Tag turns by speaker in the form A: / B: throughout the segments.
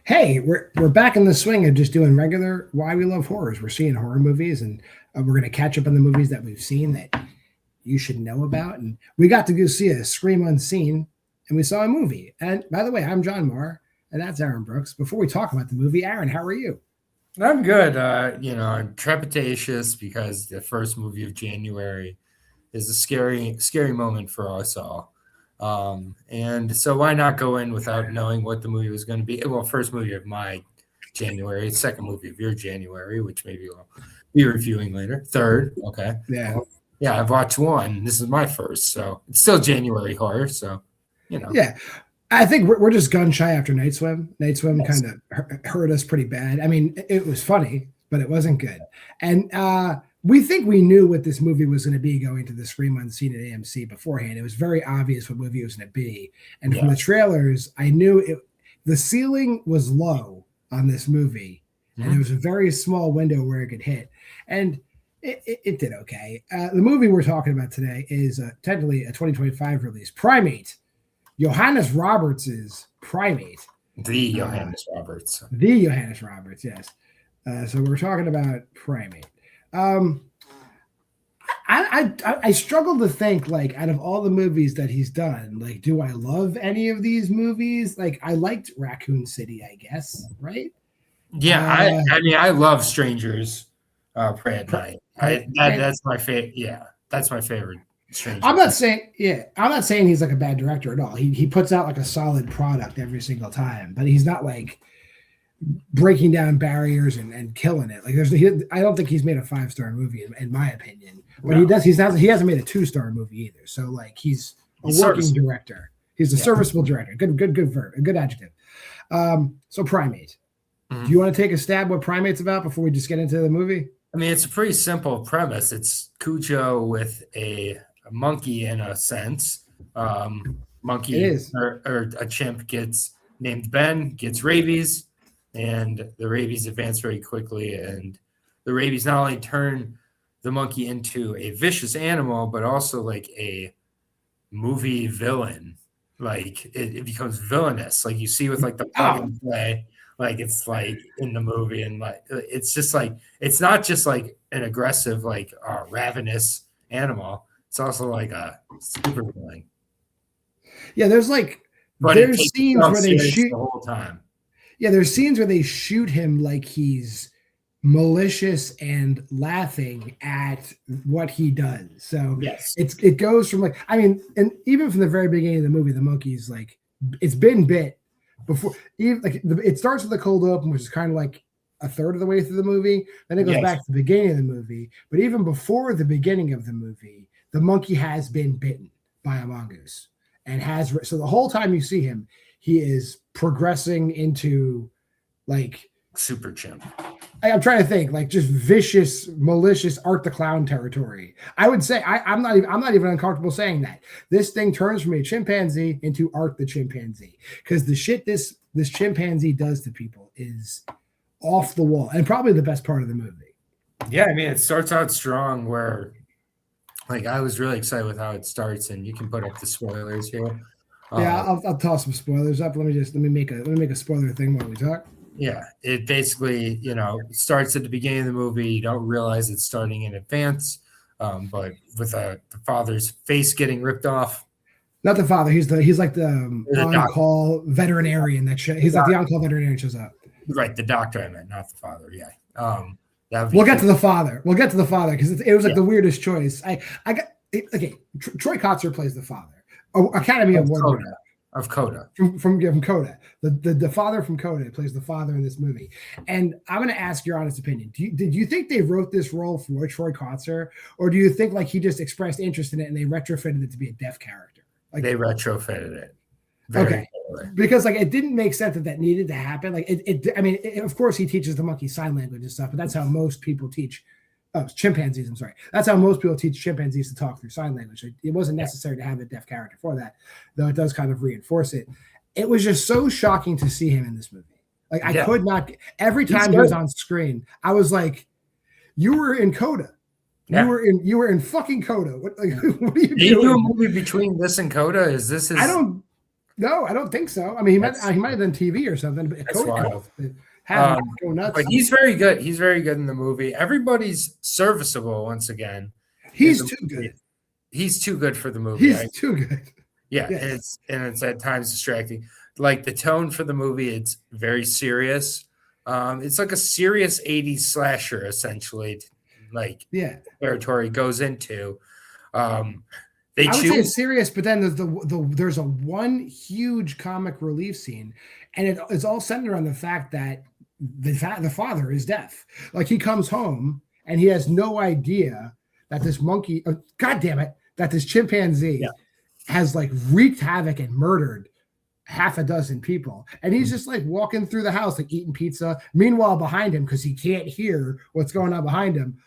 A: Hey, we're back in the swing of just doing regular Why We Love Horrors. We're seeing horror movies, and we're going to catch up on the movies that we've seen that you should know about. And we got to go see a Scream Unseen, and we saw a movie. And by the way, I'm John Maher, and that's Aaron Brooks. Before we talk about the movie, Aaron, how are you?
B: I'm good. I'm trepidatious because the first movie of January is a scary moment for us all. And so why not go in without knowing what the movie was going to be? Well, first movie of my January, second movie of your January, which maybe we'll be reviewing later. Third, okay.
A: Yeah.
B: Well, yeah, I've watched one. This is my first, so it's still January horror. So,
A: Yeah. I think we're just gun shy after Night Swim. Night Swim kind of hurt us pretty bad. I mean, it was funny, but it wasn't good. And we think we knew what this movie was going to be going to the Scream Unseen at AMC beforehand. It was very obvious what movie it was going to be. And from the trailers, I knew the ceiling was low on this movie. And there was a very small window where it could hit. And it did okay. The movie we're talking about today is technically a 2025 release. Primate. Johannes Roberts' Primate.
B: The Johannes Roberts.
A: The Johannes Roberts, yes. So we're talking about Primate. I struggle to think, like, out of all the movies that he's done, like, do I love any of these movies? Like, I liked Raccoon City, I guess, right?
B: Yeah, I mean, I love Strangers Pray at Night. That's my favorite. Yeah, that's my favorite.
A: I'm not saying he's like a bad director at all. He puts out like a solid product every single time, but he's not like breaking down barriers and killing it. Like I don't think he's made a 5-star movie in my opinion. But no. He hasn't made a 2-star movie either. So like he's a working director. He's a serviceable director. Good verb, a good adjective. So Primate. Mm-hmm. Do you want to take a stab what Primate's about before we just get into the movie?
B: I mean, it's a pretty simple premise. It's Cujo with a monkey in a sense. Monkey or a chimp gets named Ben, gets rabies, and the rabies advance very quickly. And the rabies not only turn the monkey into a vicious animal, but also like a movie villain. Like it becomes villainous. Like you see with like the plug and play. Like it's like in the movie, and like it's just like it's not just like an aggressive, like ravenous animal. It's also like a super villain.
A: Yeah, there's scenes where they shoot
B: the whole time.
A: Yeah, there's scenes where they shoot him like he's malicious and laughing at what he does. So
B: yes,
A: it goes from like, I mean, and even from the very beginning of the movie, the monkey's like, it's been bit. Before even like it starts with the cold open, which is kind of like a third of the way through the movie. Then it goes back to the beginning of the movie. But even before the beginning of the movie, the monkey has been bitten by a mongoose and so the whole time you see him, he is progressing into like
B: super chimp.
A: I'm trying to think like just vicious, malicious Art the Clown territory. I would say I'm not even uncomfortable saying that. This thing turns from a chimpanzee into Art the chimpanzee because the shit this chimpanzee does to people is off the wall and probably the best part of the movie.
B: Yeah, I mean it starts out strong where like I was really excited with how it starts, and you can put up the spoilers here.
A: Yeah, I'll toss some spoilers up. Let me make a spoiler thing while we talk.
B: Yeah, it basically, starts at the beginning of the movie. You don't realize it's starting in advance, but with the father's face getting ripped off.
A: Not the father. He's like the on-call veterinarian that he's like the on-call veterinarian shows up.
B: Right, the doctor I meant, not the father. Yeah.
A: We'll get to the father. We'll get to the father because it was like the weirdest choice. Troy Kotsur plays the father. Academy Award winner.
B: Of Coda.
A: From Coda. The father from Coda plays the father in this movie. And I'm going to ask your honest opinion. Did you think they wrote this role for Troy Kotsur, or do you think like he just expressed interest in it and they retrofitted it to be a deaf character? Like
B: they retrofitted it.
A: Okay. Because like it didn't make sense that needed to happen. Like of course he teaches the monkey sign language and stuff, but that's how most people teach chimpanzees. I'm sorry. That's how most people teach chimpanzees to talk through sign language. It wasn't necessary to have a deaf character for that, though it does kind of reinforce it. It was just so shocking to see him in this movie. Like I could not. Every time he was on screen, I was like, "You were in Coda. Yeah. You were in fucking Coda. What are you doing?"
B: Do a movie between this and Coda?
A: No, I don't think so. I mean, he might have done TV or something. But
B: that's wild.
A: Go nuts.
B: But he's very good. He's very good in the movie. Everybody's serviceable once again.
A: He's too good.
B: He's too good for the movie.
A: He's too good.
B: Yeah, yes. It's at times distracting. Like the tone for the movie, it's very serious. It's like a serious 80s slasher, essentially. Like territory goes into. I would say
A: it's serious, but then there's a one huge comic relief scene, and it's all centered on the fact that the father is deaf. Like he comes home and he has no idea that this monkey, God damn it, that this chimpanzee has like wreaked havoc and murdered half a dozen people. And he's just like walking through the house, like eating pizza. Meanwhile, behind him, because he can't hear what's going on behind him,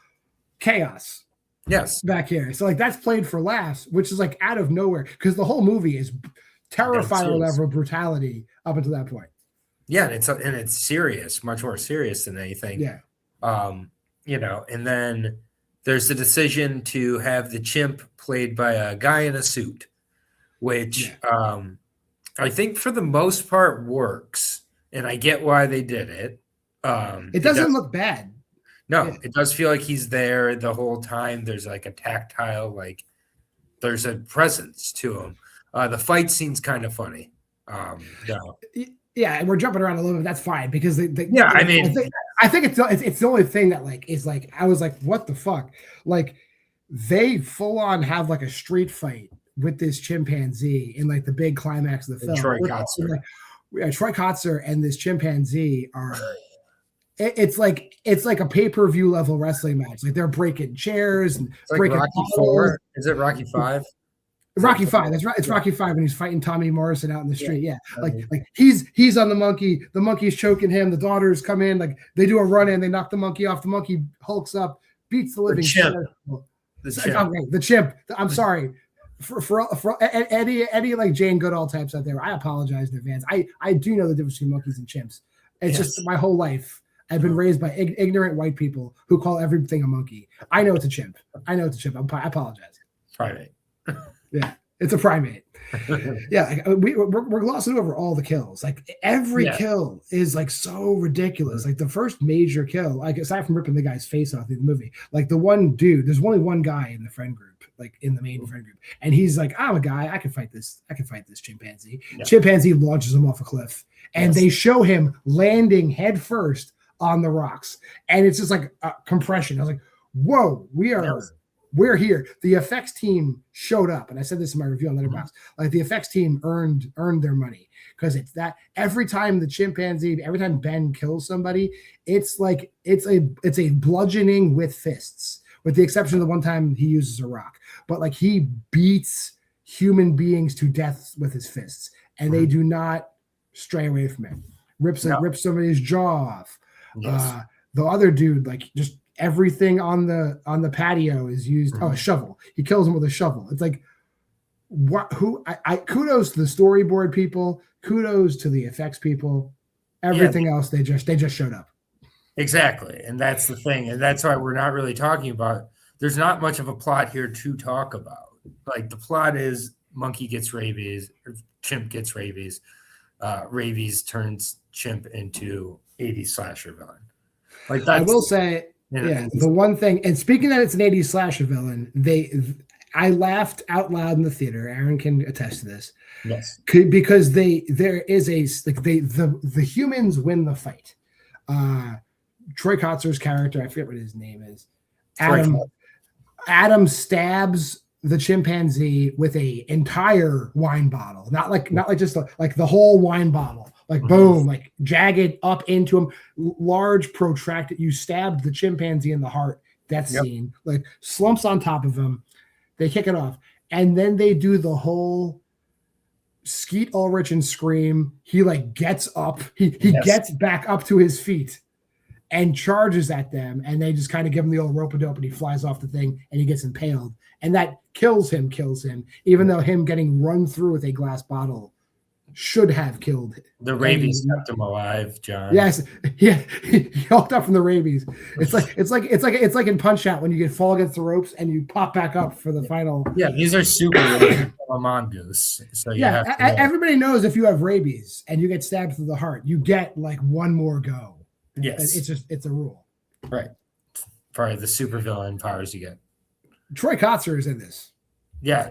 A: chaos.
B: Yes.
A: Back here. So like that's played for laughs, which is like out of nowhere because the whole movie is terrifying level of brutality up until that point.
B: Yeah, and it's serious, much more serious than anything.
A: Yeah.
B: And then there's the decision to have the chimp played by a guy in a suit, which I think for the most part works, and I get why they did it.
A: It doesn't look bad.
B: No, it does feel like he's there the whole time. There's like a tactile, like there's a presence to him. The fight scene's kind of funny.
A: Yeah, and we're jumping around a little bit. That's fine because I think it's the only thing that like is like I was like, what the fuck? Like they full on have like a street fight with this chimpanzee in like the big climax of the film.
B: Troy Kotsur.
A: Troy Kotsur and this chimpanzee are. It's like a pay-per-view level wrestling match. Like they're breaking chairs and
B: it's like
A: breaking
B: Rocky
A: bottles.
B: 4. Is it Rocky 5?
A: Rocky 5. That's right. It's Rocky 5 when he's fighting Tommy Morrison out in the street. Yeah. Like he's on the monkey. The monkey's choking him. The daughters come in. Like they do a run in. They knock the monkey off. The monkey hulks up, beats the living
B: chimp.
A: The chimp. I'm sorry. For any like Jane Goodall types out there, I apologize in advance. I do know the difference between monkeys and chimps. It's just my whole life. I've been raised by ignorant white people who call everything a monkey. I know it's a chimp. I apologize.
B: Primate.
A: Yeah, it's a primate. Yeah, we're glossing over all the kills. Like every kill is like so ridiculous. Like the first major kill, like aside from ripping the guy's face off in the movie, like the one dude, there's only one guy in the friend group, like in the main friend group, and he's like, I'm a guy, I can fight this chimpanzee. Yeah. Chimpanzee launches him off a cliff, and they show him landing head first on the rocks, and it's just like a compression. I was like, whoa, we're here. The effects team showed up, and I said this in my review on Letterboxd. Like the effects team earned their money because it's that every time Ben kills somebody, it's a bludgeoning with fists, with the exception of the one time he uses a rock. But like he beats human beings to death with his fists, and they do not stray away from it. Rips somebody's jaw off. Yes. The other dude, like just everything on the patio is used. A shovel. He kills him with a shovel. It's like what? Who? I kudos to the storyboard people. Kudos to the effects people. Everything else, they just showed up.
B: Exactly, and that's the thing, and that's why we're not really talking about. There's not much of a plot here to talk about. Like the plot is monkey gets rabies, or chimp gets rabies. Rabies turns chimp into 80s slasher villain. Like
A: I will say, the one thing, and speaking that it's an 80s slasher villain, I laughed out loud in the theater. Aaron can attest to this.
B: Yes,
A: because the humans win the fight. Troy Kotsur's character, I forget what his name is. Adam stabs the chimpanzee with a entire wine bottle, not like just like the whole wine bottle. Like boom, like jagged up into him, large, protracted. You stabbed the chimpanzee in the heart. That scene, like slumps on top of him. They kick it off, and then they do the whole Skeet Ulrich and scream. He like gets up. He gets back up to his feet and charges at them, and they just kind of give him the old rope-a-dope, and he flies off the thing, and he gets impaled, and that kills him. Even though him getting run through with a glass bottle should have killed
B: the rabies kept him alive, John.
A: Yes, yeah, he helped up from the rabies. It's like in Punch Out when you fall against the ropes and you pop back up for the final.
B: Yeah, these are super mongoose. So
A: yeah, everybody knows if you have rabies and you get stabbed through the heart, you get like one more go.
B: Yes,
A: it's a rule.
B: Right. Probably the supervillain powers you get.
A: Troy Kotzer is in this.
B: Yeah.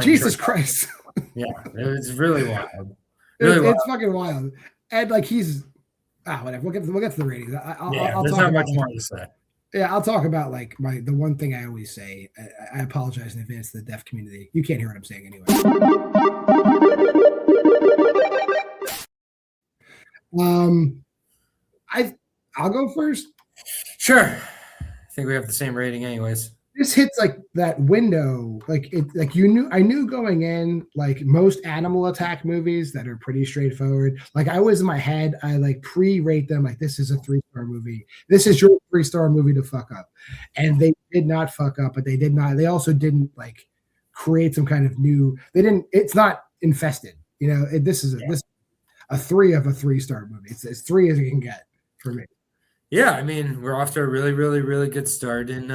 A: Jesus Christ.
B: Yeah, it's really wild.
A: It's fucking wild. And like he's whatever. We'll get to the ratings. I'll
B: there's not much more to say.
A: Yeah, I'll talk about like the one thing I always say. I apologize in advance to the deaf community. You can't hear what I'm saying anyway. I'll go first.
B: Sure. I think we have the same rating anyways.
A: This hits like that window, I knew going in, like most animal attack movies that are pretty straightforward. Like I was in my head, I like pre-rate them like this is a 3-star movie. This is your 3-star movie to fuck up. And they did not fuck up, but they also didn't like create some kind of new, it's not infested. You know, this is a 3 of a 3-star movie. It's as 3 as you can get for me.
B: Yeah, I mean, we're off to a really, really, really good start in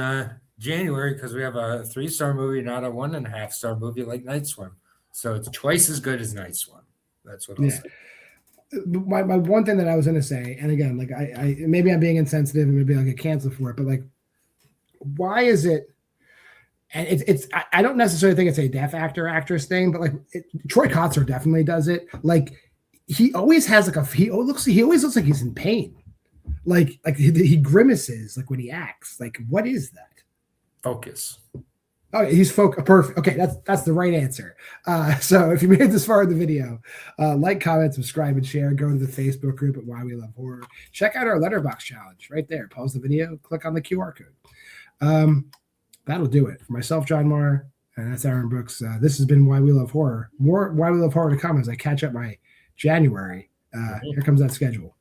B: January because we have a 3-star movie, not a 1.5-star movie like Night Swim. So it's twice as good as Night Swim. That's what I'll say.
A: My one thing that I was going to say, and again, like I maybe I'm being insensitive and maybe I'll get canceled for it, but like, why is it? And it's I don't necessarily think it's a deaf actress thing, but like Troy Kotzer definitely does it. Like he always has like he always looks like he's in pain. Like he grimaces like when he acts. Like what is that?
B: Focus.
A: Okay, he's perfect. Okay, that's the right answer. So if you made it this far in the video, like, comment, subscribe, and share. Go to the Facebook group at Why We Love Horror. Check out our Letterboxd challenge right there. Pause the video, click on the QR code. That'll do it. For myself, John Maher, and that's Aaron Brooks. This has been Why We Love Horror. More Why We Love Horror to come as I catch up my January. Here comes that schedule.